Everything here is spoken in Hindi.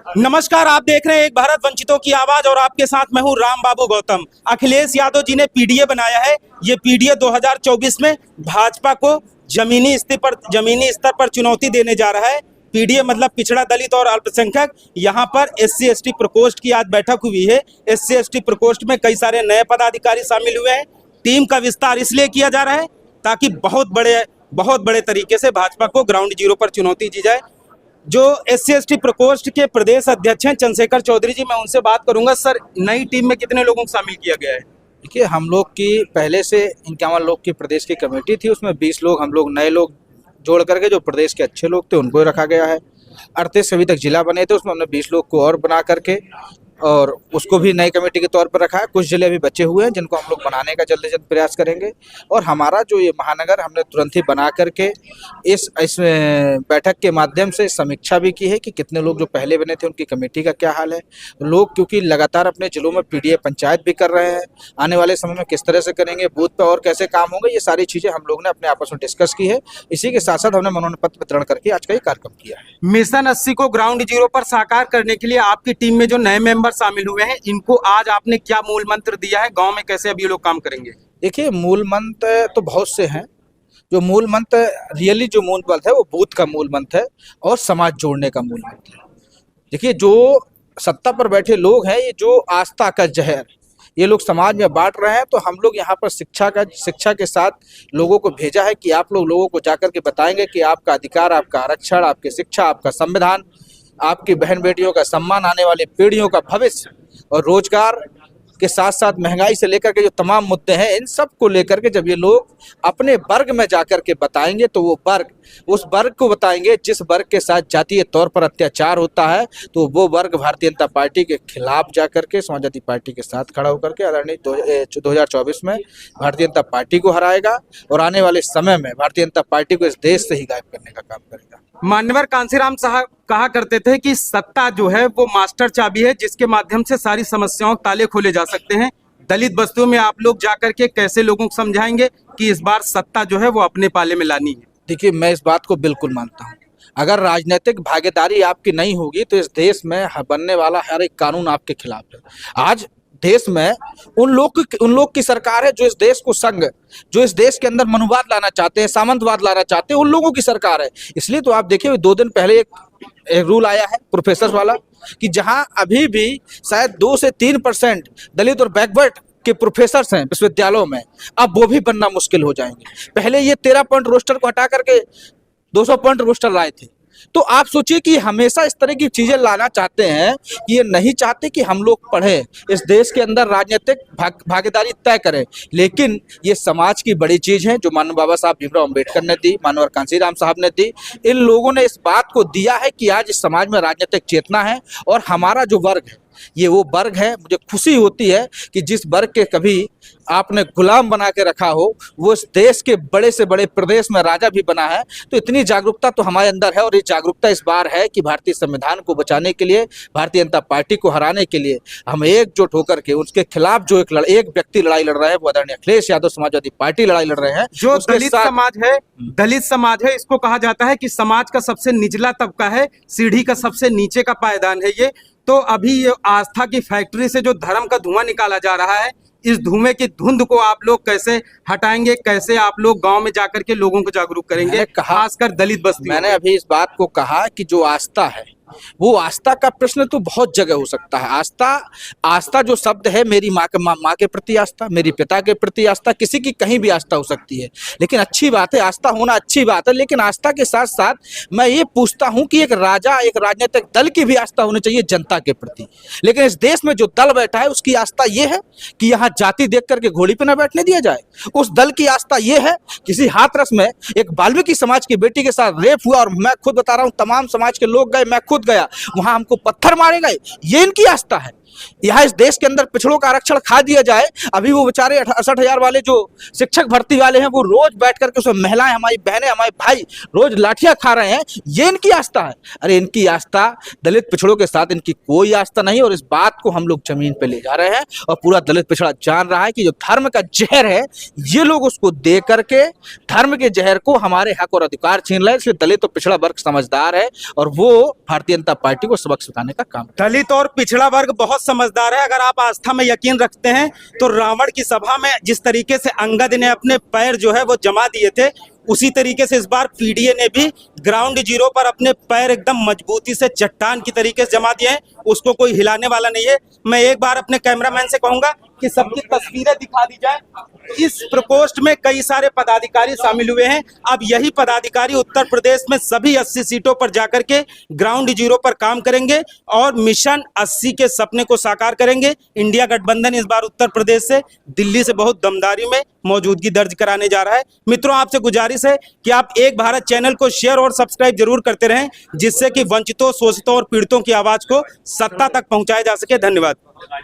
नमस्कार, आप देख रहे हैं एक भारत वंचितों की आवाज और आपके साथ मैं हूं राम बाबू गौतम। अखिलेश यादव जी ने पीडीए बनाया है। ये पीडीए 2024 में भाजपा को जमीनी स्तर पर चुनौती देने जा रहा है। पीडीए मतलब पिछड़ा दलित और अल्पसंख्यक। यहाँ पर SC/ST प्रकोष्ठ की आज बैठक हुई है। SC/ST प्रकोष्ठ में कई सारे नए पदाधिकारी शामिल हुए हैं। टीम का विस्तार इसलिए किया जा रहा है ताकि बहुत बड़े तरीके से भाजपा को ग्राउंड जीरो पर चुनौती दी जाए। जो SC/ST प्रकोष्ठ के प्रदेश अध्यक्ष हैं चंद्रशेखर चौधरी जी, मैं उनसे बात करूंगा। सर, नई टीम में कितने लोगों को शामिल किया गया है? देखिए, हम लोग की पहले से 51 लोग की प्रदेश की कमेटी थी, उसमें 20 लोग हम लोग नए लोग जोड़ करके जो प्रदेश के अच्छे लोग थे उनको रखा गया है। 38 अभी तक जिला बने थे, उसमें हमने 20 लोग को और बना करके और उसको भी नई कमेटी के तौर पर रखा है। कुछ जिले अभी बचे हुए हैं जिनको हम लोग बनाने का जल्द से जल्द प्रयास करेंगे। और हमारा जो ये महानगर हमने तुरंत ही बना करके इस बैठक के माध्यम से समीक्षा भी की है कि कितने लोग जो पहले बने थे उनकी कमेटी का क्या हाल है। लोग क्योंकि लगातार अपने जिलों में पीडीए पंचायत भी कर रहे हैं, आने वाले समय में किस तरह से करेंगे, बूथ पर और कैसे काम होंगे, ये सारी चीज़ें हम लोग ने अपने आपस में डिस्कस की है। इसी के साथ साथ हमने मनोनयन पत्र वितरण करके आज का ये कार्यक्रम किया है। मिशन 80 को ग्राउंड जीरो पर साकार करने के लिए आपकी टीम में जो नए मेंबर शामिल हुए हैं, इनको आज आपने क्या मूल मंत्र दिया है? गांव में कैसे अब ये लोग काम करेंगे? देखिए, मूल मंत्र तो बहुत से हैं। जो मूल मंत्र रियली जो मूल मंत्र है वो बूथ का मूल मंत्र है और समाज जोड़ने का मूल मंत्र है। देखिए, जो सत्ता पर बैठे लोग हैं, ये जो आस्था का जहर ये लोग समाज में बांट रहे हैं, तो हम लोग यहाँ पर शिक्षा के साथ लोगों को भेजा है कि आप लोगों को जाकर के बताएंगे कि आपका अधिकार, आपका आरक्षण, आपकी शिक्षा, आपका संविधान, आपकी बहन बेटियों का सम्मान, आने वाली पीढ़ियों का भविष्य और रोजगार के साथ साथ महंगाई से लेकर के जो तमाम मुद्दे हैं, इन सब को लेकर के जब ये लोग अपने वर्ग में जाकर के बताएंगे तो वो वर्ग उस वर्ग को बताएंगे जिस वर्ग के साथ जातीय तौर पर अत्याचार होता है, तो वो वर्ग भारतीय जनता पार्टी के खिलाफ जाकर के समाजवादी पार्टी के साथ खड़ा होकर के आदरणीय 2024 में भारतीय जनता पार्टी को हराएगा और आने वाले समय में भारतीय जनता पार्टी को इस देश से ही गायब करने का काम करेगा। मान्यवर कांशीराम साहब कहा करते थे कि सत्ता जो है वो मास्टर चाबी है जिसके माध्यम से सारी समस्याओं के ताले खोले जा सकते हैं। दलित बस्तियों में आप लोग जाकर के कैसे लोगों को समझाएंगे कि इस बार सत्ता जो है वो अपने पाले में लानी है? देखिए, मैं इस बात को बिल्कुल मानता हूँ। अगर राजनीतिक भागीदारी आपकी नहीं होगी तो इस देश में बनने वाला हर एक कानून आपके खिलाफ है। आज देश में उन लोग की सरकार है जो इस देश के अंदर मनुवाद लाना चाहते हैं, सामंतवाद लाना चाहते हैं, उन लोगों की सरकार है। इसलिए तो आप देखिए 2 दिन पहले एक रूल आया है प्रोफेसर वाला कि जहां अभी भी शायद 2 से 3% दलित और बैकवर्ड के प्रोफेसर हैं विश्वविद्यालयों में, अब वो भी बनना मुश्किल हो जाएंगे। पहले ये 13 पॉइंट रोस्टर को हटा करके 200 पॉइंट रोस्टर लाए थे। तो आप सोचिए कि हमेशा इस तरह की चीजें लाना चाहते हैं कि ये नहीं चाहते कि हम लोग पढ़ें, इस देश के अंदर राजनीतिक भागीदारी तय करें। लेकिन ये समाज की बड़ी चीज है जो माननीय बाबा साहब भीमराव अम्बेडकर ने दी, माननीय कांशीराम साहब ने दी। इन लोगों ने इस बात को दिया है कि आज इस समाज में राजनीतिक चेतना है और हमारा जो वर्ग है ये वो वर्ग है। मुझे खुशी होती है कि जिस वर्ग के कभी आपने गुलाम बना के रखा हो वो इस देश के बड़े से बड़े प्रदेश में राजा भी बना है। तो इतनी जागरूकता तो हमारे अंदर है और ये जागरूकता इस बार है कि भारतीय संविधान को बचाने के लिए, भारतीय जनता पार्टी को हराने के लिए हम एकजुट होकर के उसके खिलाफ जो एक व्यक्ति लड़ाई लड़ रहा है वो आदरणीय अखिलेश यादव समाजवादी पार्टी लड़ाई लड़ रहे हैं। जो दलित समाज है इसको कहा जाता है कि समाज का सबसे निचला तबका है, सीढ़ी का सबसे नीचे का पायदान है ये। तो अभी ये आस्था की फैक्ट्री से जो धर्म का धुआं निकाला जा रहा है, इस धुएं की धुंध को आप लोग कैसे हटाएंगे? कैसे आप लोग गांव में जाकर के लोगों को जागरूक करेंगे, खासकर दलित बस्ती? मैंने अभी इस बात को कहा कि जो आस्था है वो आस्था का प्रश्न तो बहुत जगह हो सकता है। आस्था जो शब्द है, मेरी माँ के प्रति आस्था, मेरी पिता के प्रति आस्था, किसी की कहीं भी आस्था हो सकती है। लेकिन अच्छी बात है, आस्था होना अच्छी बात है। लेकिन आस्था के साथ साथ मैं ये पूछता हूँ कि एक राजनीतिक दल की भी आस्था होनी चाहिए जनता के प्रति। लेकिन इस देश में जो दल बैठा है उसकी आस्था ये है कि यहाँ जाति देख करके घोड़ी पे न बैठने दिया जाए। उस दल की आस्था ये है किसी हाथरस में एक वाल्मीकि समाज की बेटी के साथ रेप हुआ और मैं खुद बता रहा हूँ तमाम समाज के लोग गए, मैं खुद गया, वहां हमको पत्थर मारे गए, ये इनकी आस्था है। यहाँ इस देश के अंदर पिछड़ों का आरक्षण खा दिया जाए। अभी वो बेचारे 68,000 वाले जो शिक्षक भर्ती वाले हैं वो रोज बैठ करके उसमें महिलाएं, हमारी बहनें, हमारे भाई रोज लाठियां खा रहे हैं, ये इनकी आस्था है। अरे इनकी आस्था दलित पिछड़ों के साथ इनकी कोई आस्था नहीं, और इस बात को हम लोग जमीन पे ले जा रहे हैं और पूरा दलित पिछड़ा जान रहा है कि जो धर्म का जहर है ये लोग उसको दे करके धर्म के जहर को हमारे हक और अधिकार छीन रहे हैं। इसलिए दलित और पिछड़ा वर्ग समझदार है और वो भारतीय जनता पार्टी को सबक सिखाने का काम। दलित और पिछड़ा वर्ग बहुत समझदार है। अगर आप आस्था में यकीन रखते हैं तो रावण की सभा में जिस तरीके से अंगद ने अपने पैर जो है वो जमा दिए थे, उसी तरीके से इस बार पीडीए ने भी ग्राउंड जीरो पर अपने पैर एकदम मजबूती से चट्टान की तरीके से जमा दिए हैं। उसको कोई हिलाने वाला नहीं है। मैं एक बार अपने कैमरामैन से कहूंगा कि सबकी तस्वीरें दिखा दी जाए। इस प्रकोष्ठ में कई सारे पदाधिकारी शामिल हुए हैं। अब यही पदाधिकारी उत्तर प्रदेश में सभी 80 सीटों पर जाकर के ग्राउंड जीरो पर काम करेंगे और मिशन 80 के सपने को साकार करेंगे। इंडिया गठबंधन इस बार उत्तर प्रदेश से, दिल्ली से बहुत दमदारी में मौजूदगी दर्ज कराने जा रहा है। मित्रों, आपसे गुजारिश है कि आप एक भारत चैनल को शेयर और सब्सक्राइब जरूर करते रहें, जिससे कि वंचितों, शोषितों और पीड़ितों की आवाज को सत्ता तक पहुंचाया जा सके। धन्यवाद।